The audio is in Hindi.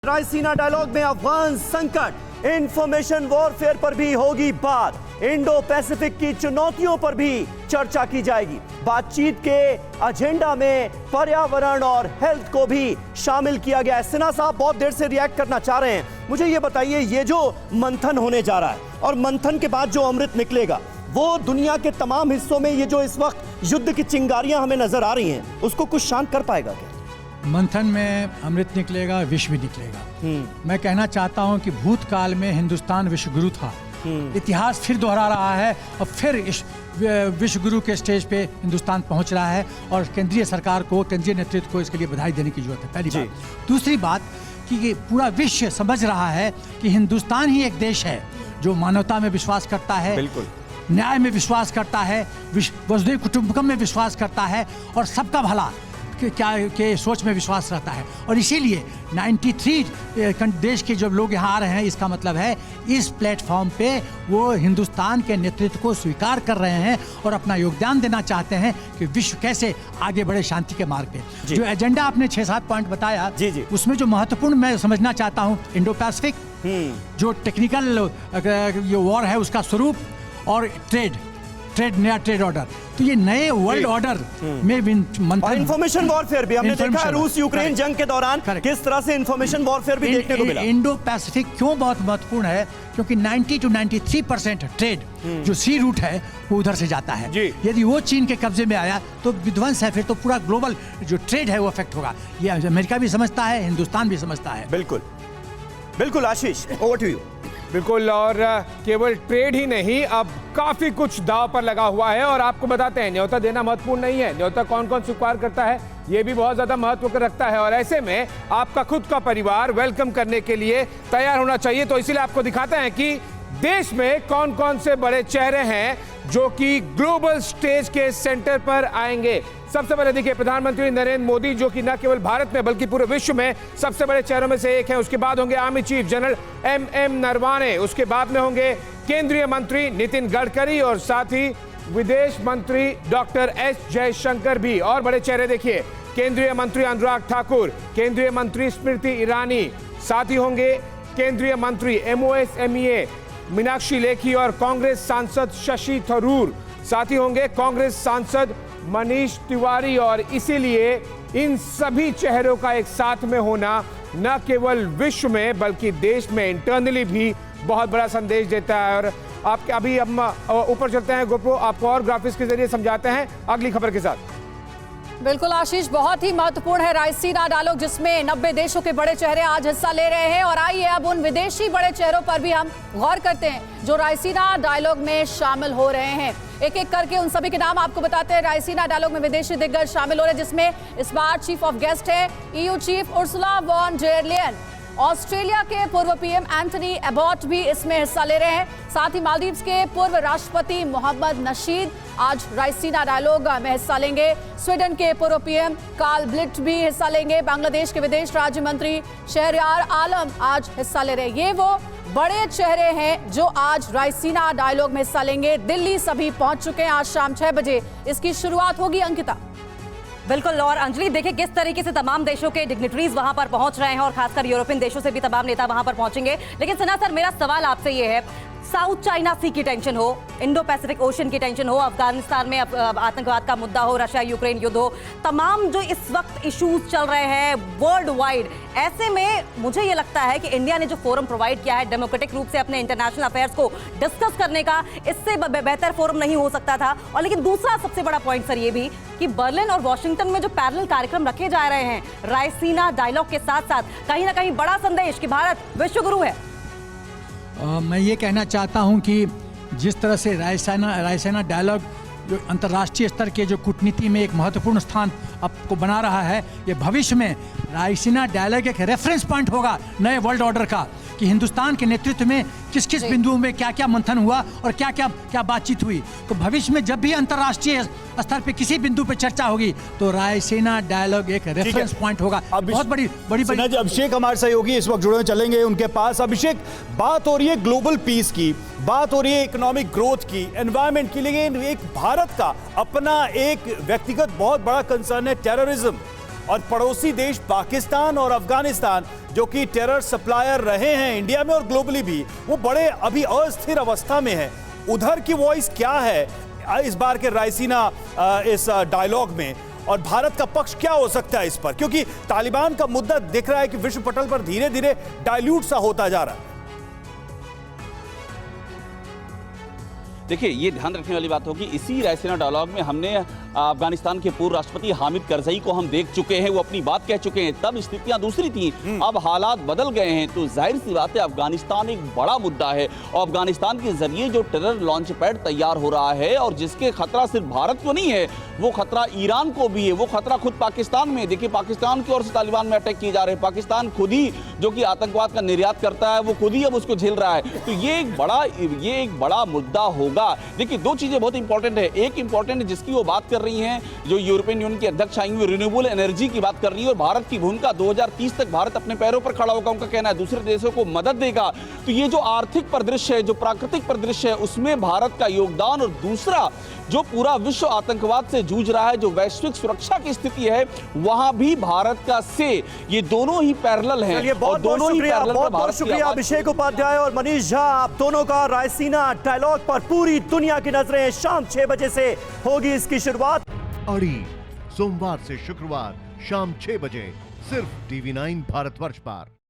रायसीना डायलॉग में अफगान संकट, इंफॉर्मेशन वॉरफेयर पर भी होगी बात, इंडो पैसिफिक की चुनौतियों पर भी चर्चा की जाएगी। बातचीत के एजेंडा में पर्यावरण और हेल्थ को भी शामिल किया गया है। सिन्हा साहब बहुत देर से रिएक्ट करना चाह रहे हैं, मुझे ये बताइए, ये जो मंथन होने जा रहा है और मंथन के बाद जो अमृत निकलेगा वो दुनिया के तमाम हिस्सों में ये जो इस वक्त युद्ध की चिंगारियां हमें नजर आ रही हैं उसको कुछ शांत कर पाएगा क्या? मंथन में अमृत निकलेगा, विश्व निकलेगा। मैं कहना चाहता हूं कि भूतकाल में हिंदुस्तान विश्वगुरु था, इतिहास फिर दोहरा रहा है और फिर इस विश्वगुरु के स्टेज पे हिंदुस्तान पहुंच रहा है और केंद्रीय सरकार को, केंद्रीय नेतृत्व को इसके लिए बधाई देने की जरूरत है। पहली बात। दूसरी बात कि ये पूरा विश्व समझ रहा है कि हिंदुस्तान ही एक देश है जो मानवता में विश्वास करता है, बिल्कुल न्याय में विश्वास करता है, वसुधैव कुटुंबकम में विश्वास करता है और सबका भला के सोच में विश्वास रहता है। और इसीलिए 93 देश के जब लोग यहाँ आ रहे हैं, इसका मतलब है इस प्लेटफॉर्म पे वो हिंदुस्तान के नेतृत्व को स्वीकार कर रहे हैं और अपना योगदान देना चाहते हैं कि विश्व कैसे आगे बढ़े शांति के मार्ग पे। जो एजेंडा आपने 6-7 पॉइंट बताया, उसमें जो महत्वपूर्ण मैं समझना चाहता हूँ, इंडो पैसिफिक, जो टेक्निकल वॉर है उसका स्वरूप, और नया ट्रेड ऑर्डर। तो ये नए वर्ल्ड ऑर्डर में और इंफॉर्मेशन वॉरफेयर भी हमने देखा है रूस यूक्रेन जंग के दौरान किस तरह से इंफॉर्मेशन वॉरफेयर भी देखने को मिला। इंडो पैसिफिक क्यों बहुत महत्वपूर्ण है? क्योंकि 90 to 93% ट्रेड जो सी रूट है वो उधर से जाता है। यदि वो चीन के कब्जे में आया तो विध्वंस है, फिर तो पूरा ग्लोबल जो ट्रेड है वो अफेक्ट होगा। ये अमेरिका भी समझता है, हिंदुस्तान भी समझता है। बिल्कुल बिल्कुल। आशीष, ओवर टू यू। बिल्कुल, और केवल ट्रेड ही नहीं, अब काफी कुछ दांव पर लगा हुआ है। और आपको बताते हैं, न्योता देना महत्वपूर्ण नहीं है, न्योता कौन कौन स्वीकार करता है ये भी बहुत ज्यादा महत्व रखता है। और ऐसे में आपका खुद का परिवार वेलकम करने के लिए तैयार होना चाहिए। तो इसीलिए आपको दिखाते हैं कि देश में कौन कौन से बड़े चेहरे हैं जो कि ग्लोबल स्टेज के सेंटर पर आएंगे। सबसे पहले देखिए, प्रधानमंत्री नरेंद्र मोदी, जो कि न केवल भारत में बल्कि पूरे विश्व में सबसे बड़े चेहरों में से एक है। उसके बाद होंगे army chief general M Naravane, उसके बाद में होंगे केंद्रीय मंत्री नितिन गडकरी और साथ ही विदेश मंत्री डॉक्टर एस जयशंकर भी। और बड़े चेहरे देखिए, केंद्रीय मंत्री अनुराग ठाकुर, केंद्रीय मंत्री स्मृति ईरानी, साथ ही होंगे केंद्रीय मंत्री MOSMEA मीनाक्षी लेखी और कांग्रेस सांसद शशि थरूर, साथ ही होंगे कांग्रेस सांसद मनीष तिवारी। और इसीलिए इन सभी चेहरों का एक साथ में होना न केवल विश्व में बल्कि देश में इंटरनली भी बहुत बड़ा संदेश देता है। और आप अभी हम ऊपर चलते हैं, गोप्रो आपको और ग्राफिक्स के जरिए समझाते हैं अगली खबर के साथ। बिल्कुल आशीष, बहुत ही महत्वपूर्ण है रायसीना डायलॉग, जिसमें 90 देशों के बड़े चेहरे आज हिस्सा ले रहे हैं। और आइए अब उन विदेशी बड़े चेहरों पर भी हम गौर करते हैं जो रायसीना डायलॉग में शामिल हो रहे हैं। एक एक करके उन सभी के नाम आपको बताते हैं। रायसीना डायलॉग में विदेशी दिग्गज शामिल हो रहे हैं, जिसमें इस बार चीफ ऑफ गेस्ट है EU chief Ursula von der Leyen. Australia के पूर्व PM एंथनी एबॉट भी इसमें हिस्सा ले रहे हैं। साथ ही मालदीव्स के पूर्व राष्ट्रपति मोहम्मद नशीद आज रायसीना डायलॉग में हिस्सा लेंगे। स्वीडन के पूर्व PM कार्ल बिल्ट भी हिस्सा लेंगे। बांग्लादेश के विदेश राज्य मंत्री शहरयार आलम आज हिस्सा ले रहे हैं। ये वो बड़े चेहरे हैं जो आज रायसीना डायलॉग में हिस्सा लेंगे। दिल्ली सभी पहुंच चुके हैं। आज शाम 6 बजे इसकी शुरुआत होगी। अंकिता। बिल्कुल, और अंजलि देखिए किस तरीके से तमाम देशों के डिग्निटरीज वहां पर पहुंच रहे हैं और खासकर यूरोपियन देशों से भी तमाम नेता वहां पर पहुंचेंगे। लेकिन सिन्हा सर, मेरा सवाल आपसे ये है, साउथ चाइना सी की टेंशन हो, इंडो पैसिफिक ओशन की टेंशन हो, अफगानिस्तान में आतंकवाद का मुद्दा हो, रशिया यूक्रेन युद्ध हो, तमाम जो इस वक्त इश्यूज चल रहे हैं वर्ल्ड वाइड, ऐसे में मुझे ये लगता है कि इंडिया ने जो फोरम प्रोवाइड किया है डेमोक्रेटिक रूप से अपने इंटरनेशनल अफेयर्स को डिस्कस करने का, इससे बेहतर फोरम नहीं हो सकता था। और लेकिन दूसरा सबसे बड़ा पॉइंट सर ये भी कि बर्लिन और वॉशिंगटन में जो पैरेलल कार्यक्रम रखे जा रहे हैं रायसीना डायलॉग के साथ साथ, कहीं ना कहीं बड़ा संदेश कि भारत विश्वगुरु है। मैं ये कहना चाहता हूं कि जिस तरह से रायसीना डायलॉग जो अंतर्राष्ट्रीय स्तर के जो कूटनीति में एक महत्वपूर्ण स्थान आपको बना रहा है, ये भविष्य में रायसीना डायलॉग एक रेफरेंस पॉइंट होगा नए वर्ल्ड ऑर्डर का, कि हिंदुस्तान के नेतृत्व में किस किस बिंदुओं में क्या क्या मंथन हुआ और क्या क्या क्या बातचीत हुई। तो भविष्य में जब भी अंतर्राष्ट्रीय स्तर पे किसी बिंदु पे चर्चा होगी तो रायसीना डायलॉग एक रेफरेंस पॉइंट होगा। बहुत बड़ी अभिषेक हमारे सहयोगी इस वक्त जुड़े चलेंगे उनके पास। अभिषेक, बात हो रही है ग्लोबल पीस की, बात हो रही है इकोनॉमिक ग्रोथ की, एनवायरमेंट की, लेकिन एक भारत का अपना एक व्यक्तिगत बहुत बड़ा कंसर्न है टेररिज्म। और पड़ोसी देश पाकिस्तान और अफगानिस्तान जो कि टेरर सप्लायर रहे हैं इंडिया में और ग्लोबली भी, वो बड़े अभी अस्थिर अवस्था में है। उधर की वॉइस क्या है इस बार के रायसीना इस डायलॉग में, और भारत का पक्ष क्या हो सकता है इस पर, क्योंकि तालिबान का मुद्दा दिख रहा है कि विश्व पटल पर धीरे धीरे डाइल्यूट सा होता जा रहा है। देखिए, ये ध्यान रखने वाली बात होगी, इसी रायसीना डायलॉग में हमने अफगानिस्तान के पूर्व राष्ट्रपति हामिद करजई को हम देख चुके हैं, वो अपनी बात कह चुके हैं। तब स्थितियां दूसरी थी, अब हालात बदल गए हैं। तो जाहिर सी बात है, अफगानिस्तान एक बड़ा मुद्दा है और अफगानिस्तान के जरिए जो टेरर लॉन्च पैड तैयार हो रहा है और जिसके खतरा सिर्फ भारत को नहीं है, वो खतरा ईरान को भी है, वो खतरा खुद पाकिस्तान में। देखिए, पाकिस्तान की ओर से तालिबान में अटैक किए जा रहे हैं, पाकिस्तान खुद ही जो कि आतंकवाद का निर्यात करता है, वो खुद ही अब उसको झेल रहा है। तो ये एक बड़ा मुद्दा होगा। देखिए, दो चीजें बहुत इंपॉर्टेंट है। एक इंपॉर्टेंट जिसकी वो बात कर रही हैं, जो यूरोपियन यूनियन की अध्यक्ष आई हुई, रिन्यूएबल एनर्जी की बात कर रही है और भारत की भूमिका 2030 तक भारत अपने पैरों पर खड़ा होगा, उनका कहना है दूसरे देशों को मदद देगा। तो ये जो आर्थिक परिदृश्य है, जो प्राकृतिक परिदृश्य है, उसमें भारत का योगदान, और दूसरा जो पूरा विश्व आतंकवाद से जूझ रहा है, जो वैश्विक सुरक्षा की स्थिति है, वहां भी भारत का से, ये दोनों ही पैरेलल हैं। चलिए, बहुत बहुत शुक्रिया अभिषेक उपाध्याय और मनीष झा, आप दोनों का रायसीना डायलॉग पर पूरी दुनिया की नजरें। शाम 6 बजे से होगी इसकी शुरुआत। अड़ी सोमवार से शुक्रवार शाम 6 बजे सिर्फ TV9 भारतवर्ष पर।